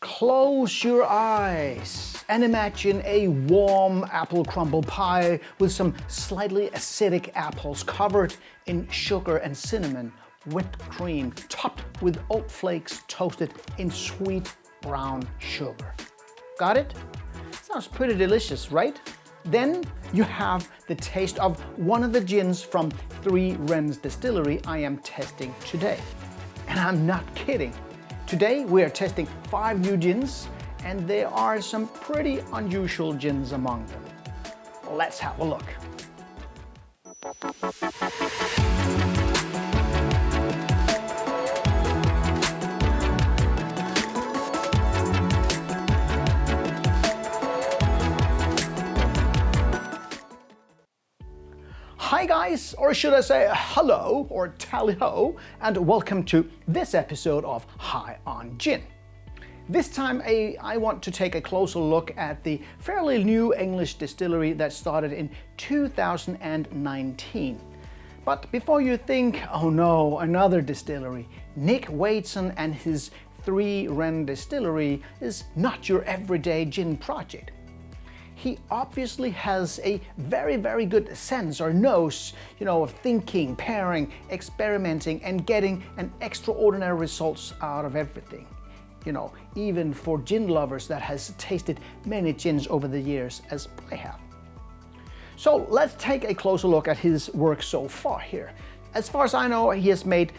Close your eyes and imagine a warm apple crumble pie with some slightly acidic apples covered in sugar and cinnamon, whipped cream, topped with oat flakes toasted in sweet brown sugar. Got it? Sounds pretty delicious, right? Then you have the taste of one of the gins from Three Wrens Distillery I am testing today. And I'm not kidding. Today we are testing 5 new gins, and there are some pretty unusual gins among them. Let's have a look. Hi guys, or should I say hello or tally-ho, and welcome to this episode of High on Gin. This time I want to take a closer look at the fairly new English distillery that started in 2019. But before you think, oh no, another distillery, Nick Wadeson and his Three Wrens Distillery is not your everyday gin project. He obviously has a very good sense or nose, of thinking, pairing, experimenting, and getting an extraordinary results out of everything. Even for gin lovers that has tasted many gins over the years, as I have. So let's take a closer look at his work so far here. As far as I know, he has made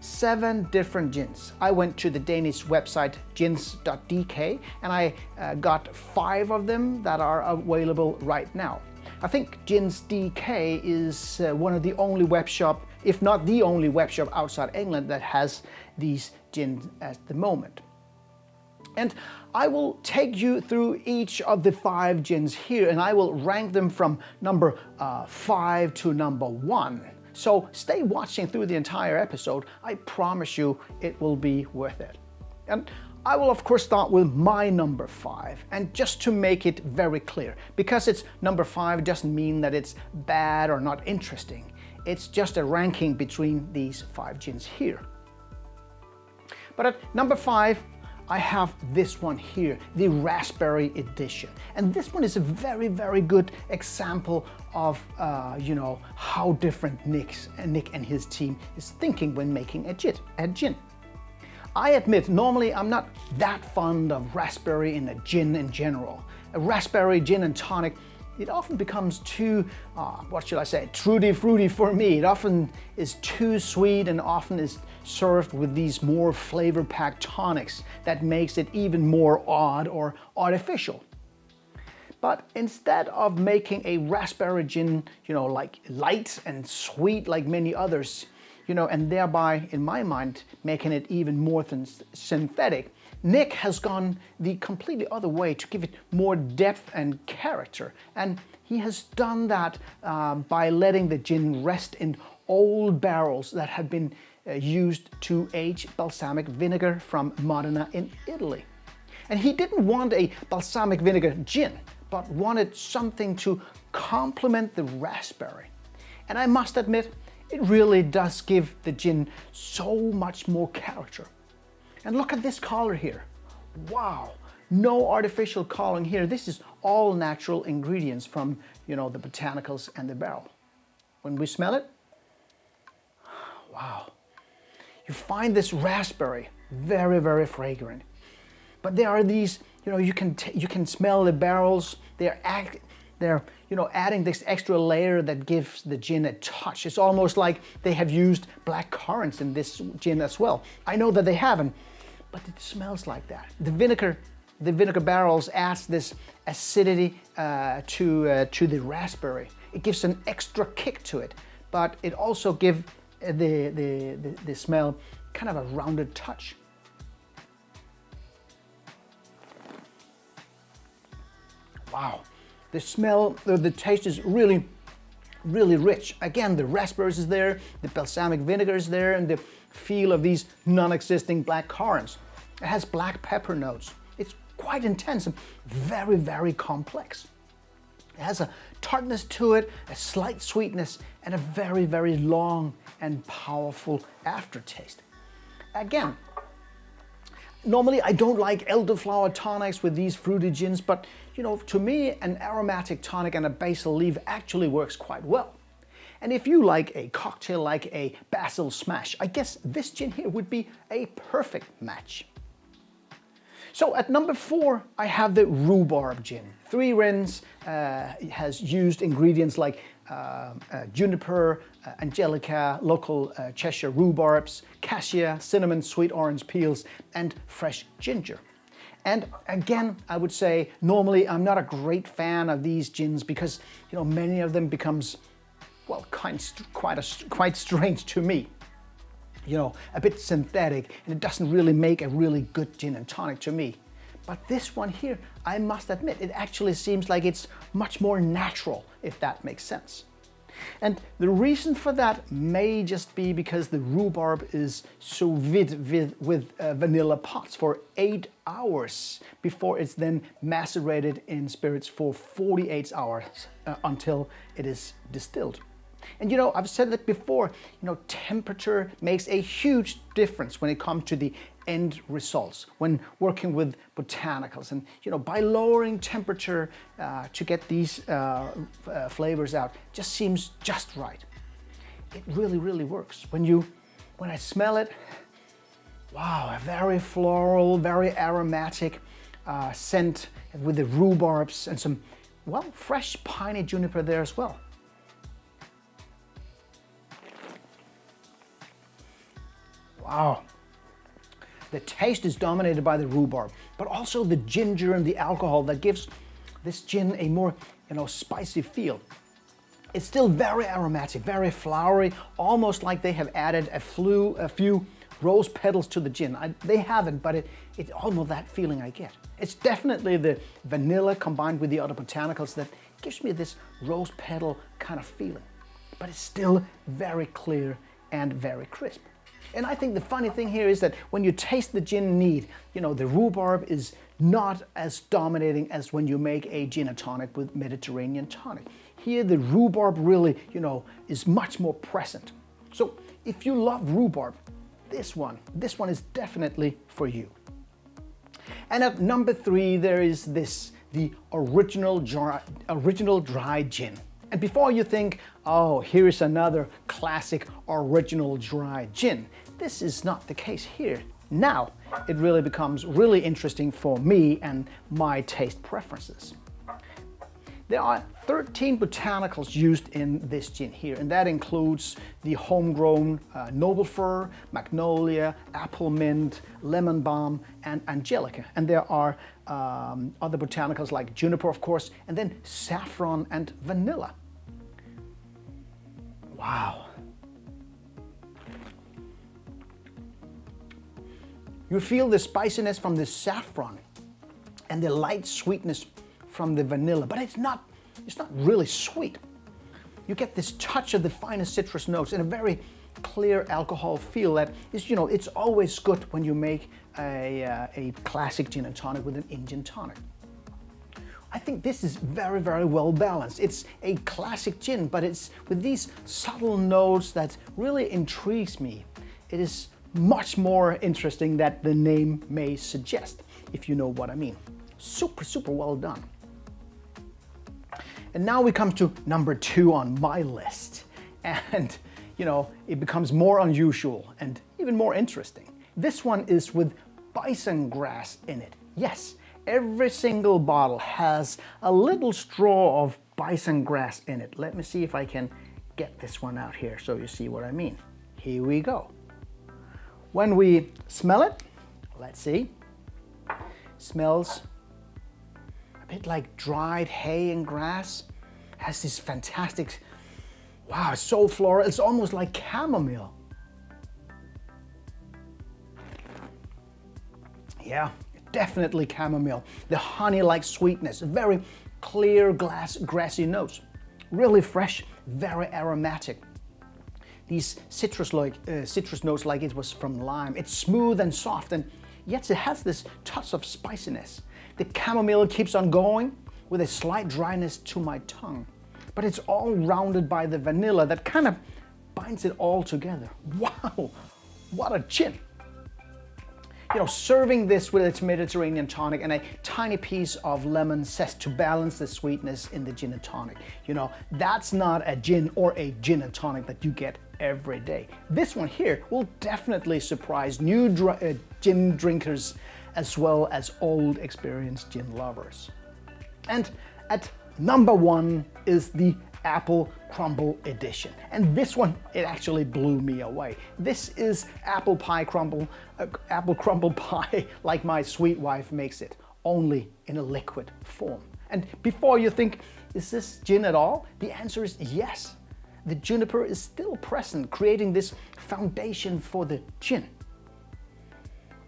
7 different gins. I went to the Danish website gins.dk and I got 5 of them that are available right now. I think gins.dk is one of the only web shop, if not the only web shop outside England that has these gins at the moment. And I will take you through each of the 5 gins here, and I will rank them from number 5 to number 1. So stay watching through the entire episode. I promise you it will be worth it. And I will of course start with my number 5. And just to make it very clear, because it's number 5 doesn't mean that it's bad or not interesting. It's just a ranking between these 5 gins here. But at number 5, I have this one here, the Raspberry Edition. And this one is a very good example of how different Nick and his team is thinking when making a gin. I admit, normally I'm not that fond of raspberry in a gin in general. A raspberry gin and tonic, it often becomes too, tutti fruity for me. It often is too sweet and often is served with these more flavor-packed tonics that makes it even more odd or artificial. But instead of making a raspberry gin, like light and sweet like many others, and thereby, in my mind, making it even more synthetic, Nick has gone the completely other way to give it more depth and character. And he has done that by letting the gin rest in old barrels that had been used to age balsamic vinegar from Modena in Italy. And he didn't want a balsamic vinegar gin, but wanted something to complement the raspberry. And I must admit, it really does give the gin so much more character. And look at this color here. Wow, no artificial coloring here. This is all natural ingredients from, the botanicals and the barrel. When we smell it, wow. You find this raspberry very fragrant. But there are these, you can smell the barrels. They're adding this extra layer that gives the gin a touch. It's almost like they have used black currants in this gin as well. I know that they haven't, but it smells like that. The vinegar barrels adds this acidity to the raspberry. It gives an extra kick to it, but it also gives the smell kind of a rounded touch. Wow, the smell, the taste is really rich. Again, the raspberries is there, the balsamic vinegar is there, and the feel of these non-existing black currants. It has black pepper notes. It's quite intense and very complex. It has a tartness to it, a slight sweetness, and a very long and powerful aftertaste. Again, Normally I don't like elderflower tonics with these fruity gins, but you know, to me an aromatic tonic and a basil leaf actually works quite well. And if you like a cocktail like a basil smash, I guess this gin here would be a perfect match. So at number 4, I have the Rhubarb Gin. Three Wrens has used ingredients like juniper, angelica, local Cheshire rhubarbs, cassia, cinnamon, sweet orange peels, and fresh ginger. And again, I would say normally I'm not a great fan of these gins because you know many of them becomes, well, quite strange to me. You know, a bit synthetic, and it doesn't really make a really good gin and tonic to me. But this one here, I must admit, it actually seems like it's much more natural, if that makes sense. And the reason for that may just be because the rhubarb is sous vide with vanilla pots for 8 hours before it's then macerated in spirits for 48 hours until it is distilled. And you know, I've said that before, you know, temperature makes a huge difference when it comes to the end results when working with botanicals. And you know, by lowering temperature to get these flavors out just seems just right. It really, really works. When I smell it, wow, a very floral, very aromatic scent with the rhubarbs and some, well, fresh piney juniper there as well. Wow. The taste is dominated by the rhubarb, but also the ginger and the alcohol that gives this gin a more, you know, spicy feel. It's still very aromatic, very flowery, almost like they have added a few rose petals to the gin. They haven't, but it's almost that feeling I get. It's definitely the vanilla combined with the other botanicals that gives me this rose petal kind of feeling, but it's still very clear and very crisp. And I think the funny thing here is that when you taste the gin neat, you know, the rhubarb is not as dominating as when you make a gin and tonic with Mediterranean tonic. Here the rhubarb really, you know, is much more present. So if you love rhubarb, this one is definitely for you. And at number 3 there is this, the original dry gin. And before you think, oh, here is another classic original dry gin, this is not the case here. Now it really becomes really interesting for me and my taste preferences. There are 13 botanicals used in this gin here, and that includes the homegrown noble fir, magnolia, apple mint, lemon balm, and angelica. And there are other botanicals like juniper, of course, and then saffron and vanilla. Wow. You feel the spiciness from the saffron and the light sweetness from the vanilla, but it's not really sweet. You get this touch of the finest citrus notes and a very clear alcohol feel that is, you know, it's always good when you make a classic gin and tonic with an Indian tonic. I think this is very, very well balanced. It's a classic gin, but it's with these subtle notes that really intrigues me. It is much more interesting than the name may suggest, if you know what I mean. Super, super well done. And now we come to number 2 on my list. And, you know, it becomes more unusual and even more interesting. This one is with Bison Grass in it. Yes, every single bottle has a little straw of Bison Grass in it. Let me see if I can get this one out here so you see what I mean. Here we go. When we smell it, let's see, smells a bit like dried hay and grass. Has this fantastic, wow, it's so floral, it's almost like chamomile. Yeah, definitely chamomile. The honey-like sweetness, very clear grassy notes. Really fresh, very aromatic. These citrus notes like it was from lime. It's smooth and soft, and yet it has this touch of spiciness. The chamomile keeps on going with a slight dryness to my tongue, but it's all rounded by the vanilla that kind of binds it all together. Wow, what a gin. You know, serving this with its Mediterranean tonic and a tiny piece of lemon zest to balance the sweetness in the gin and tonic. You know, that's not a gin or a gin and tonic that you get every day. This one here will definitely surprise new gin drinkers as well as old experienced gin lovers. And at number 1 is the Apple Crumble Edition. And this one, it actually blew me away. This is apple crumble pie like my sweet wife makes it, only in a liquid form. And before you think, is this gin at all? The answer is yes. The juniper is still present, creating this foundation for the gin.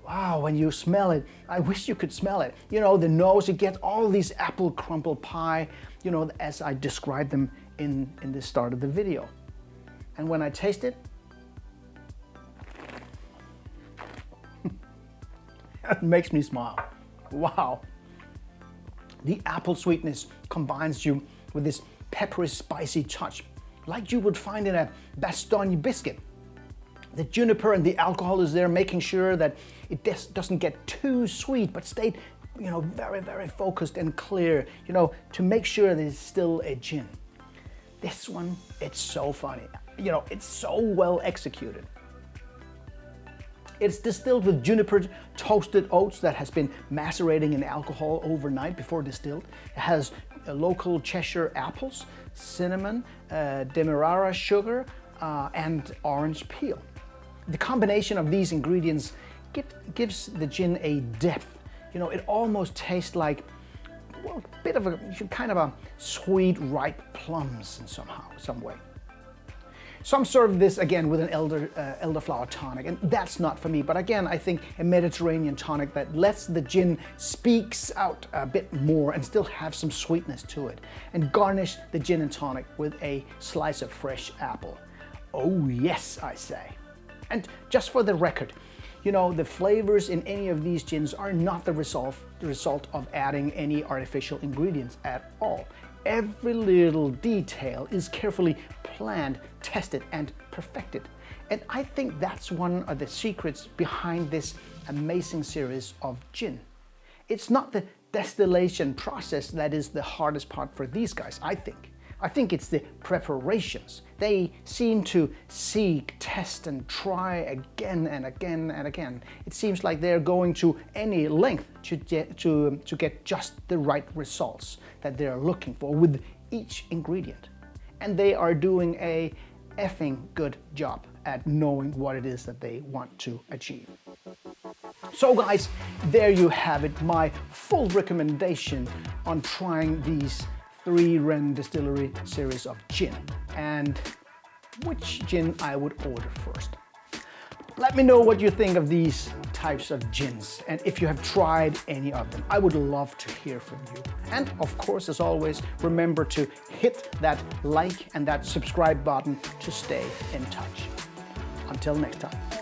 Wow, when you smell it, I wish you could smell it. You know, the nose, you get all these apple crumble pie, you know, as I described them in the start of the video. And when I taste it, it makes me smile. Wow. The apple sweetness combines you with this peppery, spicy touch, like you would find in a Bastogne biscuit. The juniper and the alcohol is there, making sure that it doesn't get too sweet, but stay, you know, very, very focused and clear, you know, to make sure that it's still a gin. This one, it's so funny. You know, it's so well executed. It's distilled with juniper toasted oats that has been macerating in alcohol overnight before distilled. It has local Cheshire apples, cinnamon, demerara sugar, and orange peel. The combination of these ingredients gives the gin a depth. You know, it almost tastes like, well, a bit of a kind of a sweet, ripe plums in some way. Some serve this again with an elderflower tonic, and that's not for me. But again, I think a Mediterranean tonic that lets the gin speaks out a bit more and still have some sweetness to it. And garnish the gin and tonic with a slice of fresh apple. Oh yes, I say. And just for the record, you know, the flavors in any of these gins are not the result of adding any artificial ingredients at all. Every little detail is carefully planned, tested, and perfected. And I think that's one of the secrets behind this amazing series of gin. It's not the distillation process that is the hardest part for these guys, I think. I think it's the preparations. They seem to seek, test, and try again and again and again. It seems like they're going to any length to get just the right results that they're looking for with each ingredient. And they are doing a effing good job at knowing what it is that they want to achieve. So guys, there you have it, my full recommendation on trying these Three Wrens Distillery series of gin, and which gin I would order first. Let me know what you think of these types of gins, and if you have tried any of them. I would love to hear from you. And of course, as always, remember to hit that like and that subscribe button to stay in touch. Until next time.